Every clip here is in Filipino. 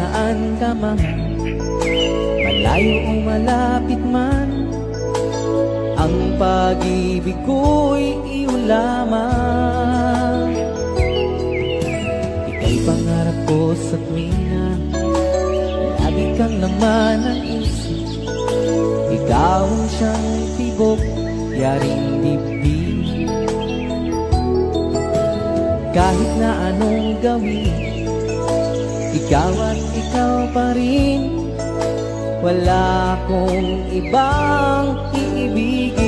saan ka man, malayo o malapit man, ang pag-ibig ko'y iyong lamang. Ika'y pangarap ko sa tuwina, lagi kang laman ng isip. Ikaw ang siyang tibok, yaring dibdib. Kahit na anong gawin, ikaw at ikaw pa rin. Wala akong ibang iibigin.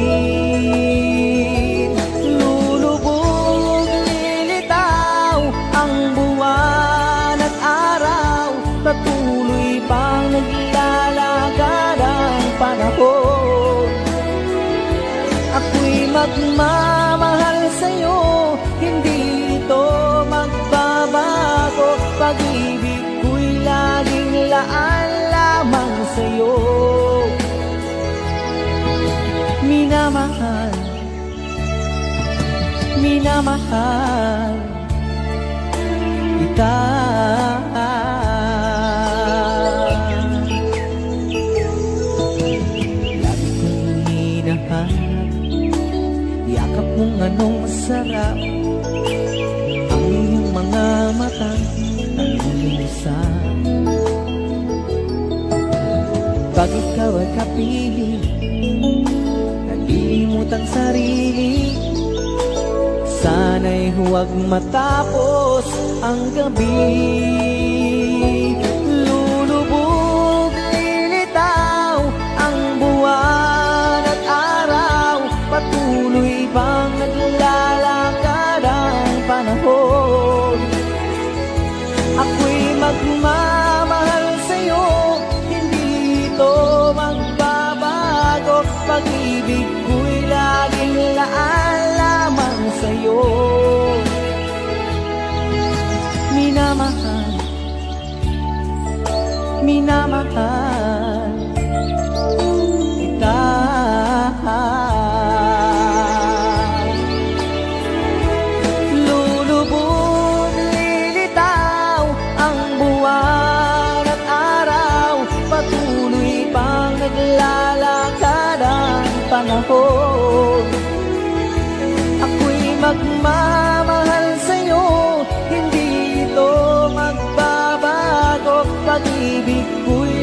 Lulubog, lilitaw ang buwan at araw, patuloy pang naglalakad ang panahon. Ako'y magmamahal sa'yo, hindi ito magbabago. Pag-ibig ko'y laging laan lamang sa'yo. Minamahal, minamahal kita. Lagi kong hinahanap, yakap mong anong masarap, ang iyong mga mata nangulusap. Pag ikaw ay kapili, nalilimutang sarili, sana'y huwag matapos ang gabi. Lulubog, lilitaw ang buwan at araw, patuloy bang naglalakad ang panahon. Ako'y magmamahal sa'yo, hindi ito magbabago. Pag-ibig ko'y laging laan lamang sa'yo. Minamahal, minamahal kita. Lulubog, lilitaw ang buwan at araw, patuloy pang naglalakad ang panahon. Ako'y magmamahal sa'yo, hindi ito magbabago. Pag-ibig ko'y